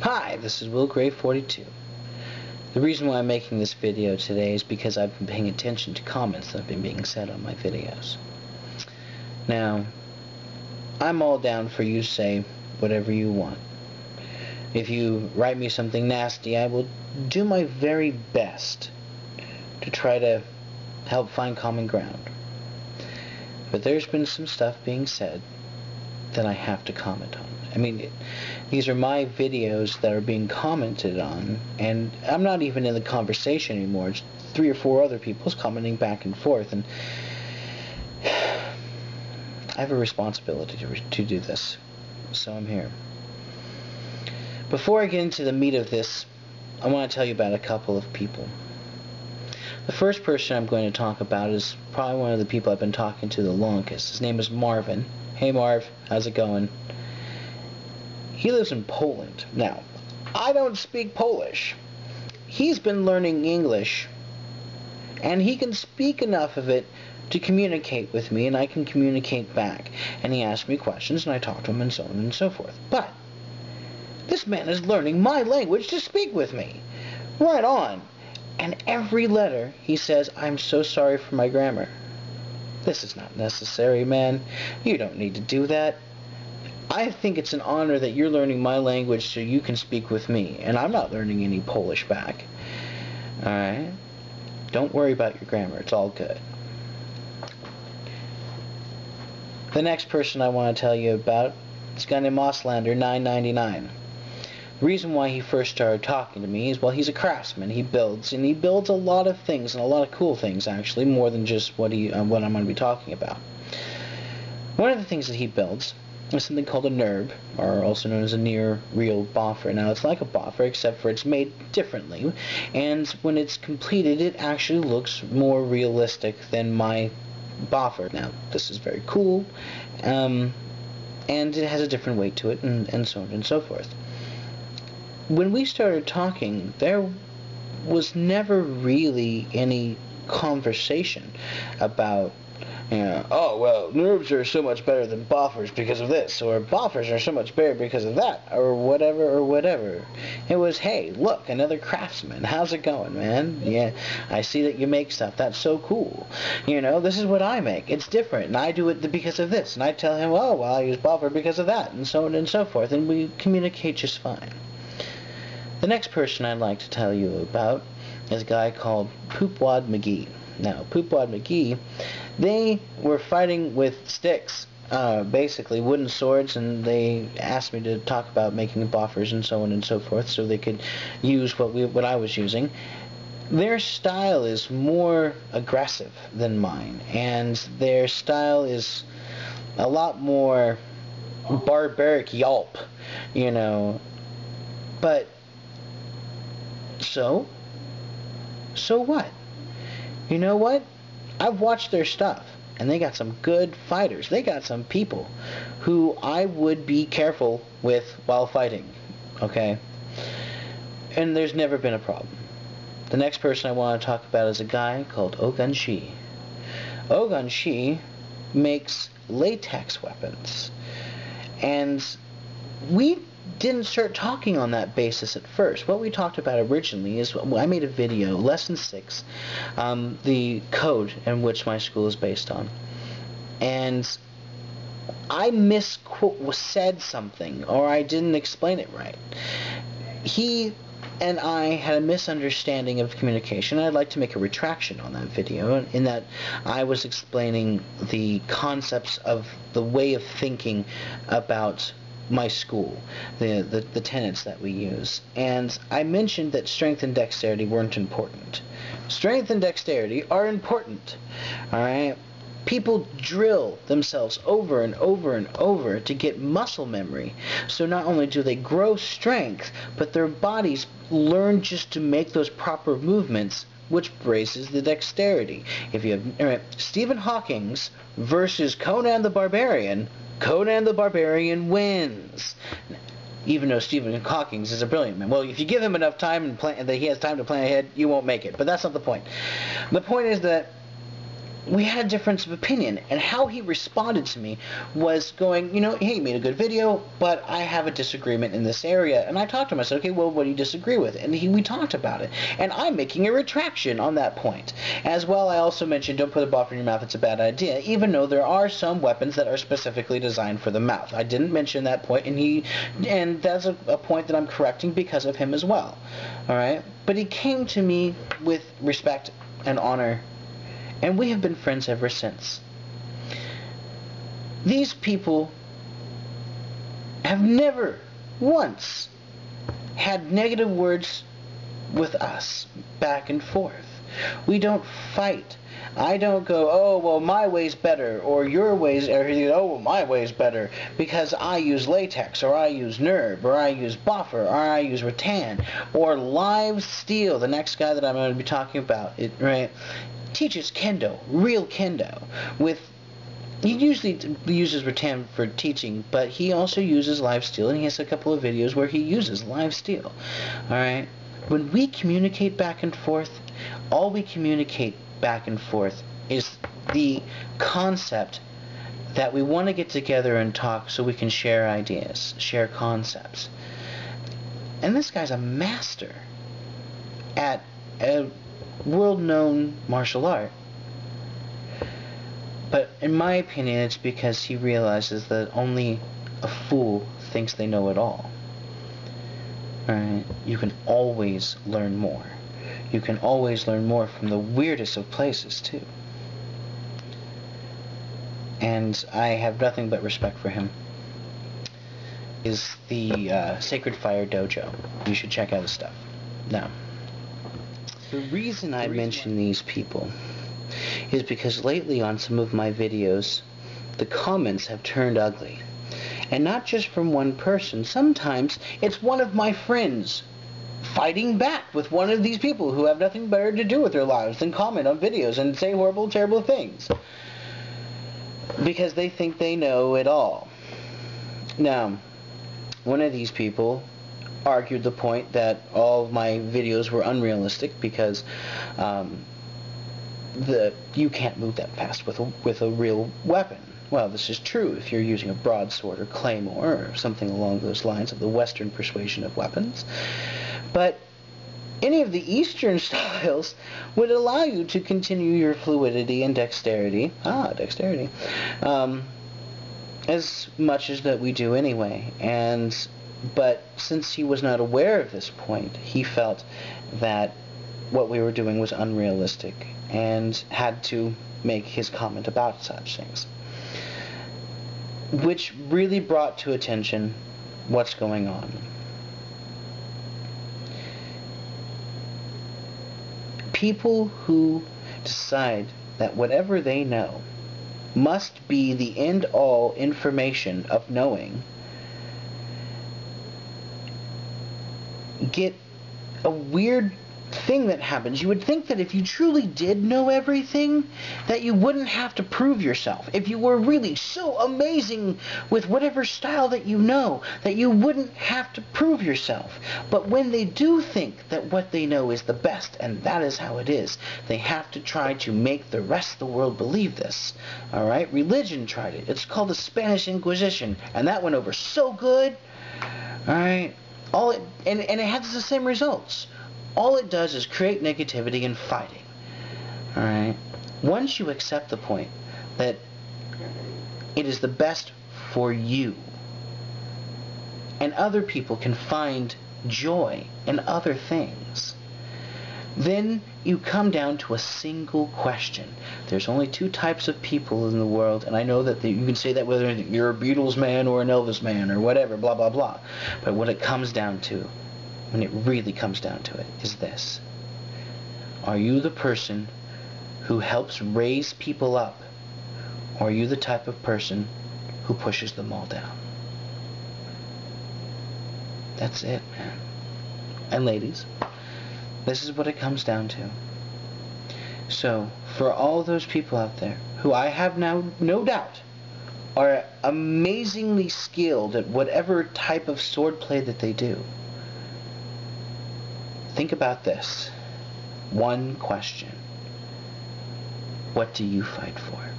Hi, this is Will Gray 42. The reason why I'm making this video today is because I've been paying attention to comments that have been being said on my videos. Now, I'm all down for you to say whatever you want. If you write me something nasty, I will do my very best to try to help find common ground. But there's been some stuff being said that I have to comment on. I mean, these are my videos that are being commented on, and I'm not even in the conversation anymore. It's 3 or 4 other people's commenting back and forth, and I have a responsibility to do this, so I'm here. Before I get into the meat of this, I want to tell you about a couple of people. The first person I'm going to talk about is probably one of the people I've been talking to the longest. His name is Marvin. Hey Marv, how's it going? He lives in Poland. Now, I don't speak Polish. He's been learning English, and he can speak enough of it to communicate with me, and I can communicate back. And he asks me questions, and I talk to him, and so on and so forth. But this man is learning my language to speak with me. Right on. And every letter he says, "I'm so sorry for my grammar." This is not necessary, man. You don't need to do that. I think it's an honor that you're learning my language so you can speak with me, and I'm not learning any Polish back. Alright? Don't worry about your grammar. It's all good. The next person I want to tell you about is a guy named Moslander 999. The reason why he first started talking to me is, well, he's a craftsman. He builds, and he builds a lot of things, and a lot of cool things, actually, more than just what I'm going to be talking about. One of the things that he builds is something called a NURB, or also known as a near real boffer. Now, it's like a boffer, except for it's made differently, and when it's completed, it actually looks more realistic than my boffer. Now, this is very cool, and it has a different weight to it, and so on and so forth. When we started talking, there was never really any conversation about, oh, well, NURBs are so much better than boffers because of this, or boffers are so much better because of that, or whatever. It was, hey, look, another craftsman. How's it going, man? Yeah, I see that you make stuff. That's so cool. This is what I make. It's different, and I do it because of this. And I tell him, oh, well, I use boffer because of that, and so on and so forth, and we communicate just fine. The next person I'd like to tell you about is a guy called Poopwad McGee. Now, Poopwad McGee, they were fighting with sticks, basically wooden swords, and they asked me to talk about making boffers and so on and so forth, so they could use what I was using. Their style is more aggressive than mine, and their style is a lot more barbaric yelp, But so what? You know what? I've watched their stuff, and they got some good fighters. They got some people who I would be careful with while fighting, okay? And there's never been a problem. The next person I want to talk about is a guy called Ogun Shi. Ogun Shi makes latex weapons, and we didn't start talking on that basis at first. What we talked about originally is, I made a video, lesson 6, the code in which my school is based on, and I said something, or I didn't explain it right. He and I had a misunderstanding of communication. I'd like to make a retraction on that video, in that I was explaining the concepts of the way of thinking about my school, the tenets that we use, and I mentioned that strength and dexterity weren't important. Strength and dexterity are important, alright? People drill themselves over and over and over to get muscle memory, so not only do they grow strength, but their bodies learn just to make those proper movements, which raises the dexterity. If you have Stephen Hawking's versus Conan the Barbarian, Conan the Barbarian wins. Even though Stephen Hawking is a brilliant man. Well, if you give him enough time and that he has time to plan ahead, you won't make it. But that's not the point. The point is that we had a difference of opinion, and how he responded to me was going, you know, hey, you made a good video, but I have a disagreement in this area. And I talked to him. I said, okay, well, what do you disagree with? And we talked about it, and I'm making a retraction on that point. As well, I also mentioned, don't put a boffer in your mouth, it's a bad idea, even though there are some weapons that are specifically designed for the mouth. I didn't mention that point, and that's a point that I'm correcting because of him as well. All right? But he came to me with respect and honor, and we have been friends ever since. These people have never once had negative words with us back and forth. We don't fight. I don't go, oh, well, my way's better, or your way's, or oh, well, my way's better, because I use latex, or I use NERB, or I use buffer, or I use rattan, or live steel. The next guy that I'm going to be talking about, right, teaches kendo, real kendo, he usually uses rattan for teaching, but he also uses live steel, and he has a couple of videos where he uses live steel. Alright? When we communicate back and forth, all we communicate back and forth is the concept that we want to get together and talk so we can share ideas, share concepts. And this guy's a master at a world-known martial art. But in my opinion, it's because he realizes that only a fool thinks they know it all. Alright? You can always learn more. You can always learn more from the weirdest of places, too. And I have nothing but respect for him. Is the Sacred Fire Dojo. You should check out his stuff. Now, the reason I mention these people is because lately on some of my videos, the comments have turned ugly. And not just from one person. Sometimes it's one of my friends fighting back with one of these people who have nothing better to do with their lives than comment on videos and say horrible, terrible things. Because they think they know it all. Now, one of these people argued the point that all of my videos were unrealistic because you can't move that fast with a real weapon. Well, this is true if you're using a broadsword or claymore or something along those lines of the Western persuasion of weapons. But any of the Eastern styles would allow you to continue your fluidity and dexterity, as much as that we do anyway. But since he was not aware of this point, he felt that what we were doing was unrealistic and had to make his comment about such things. Which really brought to attention what's going on. People who decide that whatever they know must be the end-all information of knowing get a weird thing that happens. You would think that if you truly did know everything, that you wouldn't have to prove yourself. If you were really so amazing with whatever style that you know, that you wouldn't have to prove yourself. But when they do think that what they know is the best, and that is how it is, they have to try to make the rest of the world believe this. Alright? Religion tried it. It's called the Spanish Inquisition, and that went over so good. Alright? And it has the same results. All it does is create negativity and fighting. Alright? Once you accept the point that it is the best for you, and other people can find joy in other things, then you come down to a single question. There's only two types of people in the world, and I know that you can say that whether you're a Beatles man or an Elvis man or whatever, blah, blah, blah. But what it comes down to, when it really comes down to it, is this. Are you the person who helps raise people up, or are you the type of person who pushes them all down? That's it, man. And ladies, this is what it comes down to. So, for all those people out there who I have now no doubt are amazingly skilled at whatever type of swordplay that they do, think about this. One question. What do you fight for?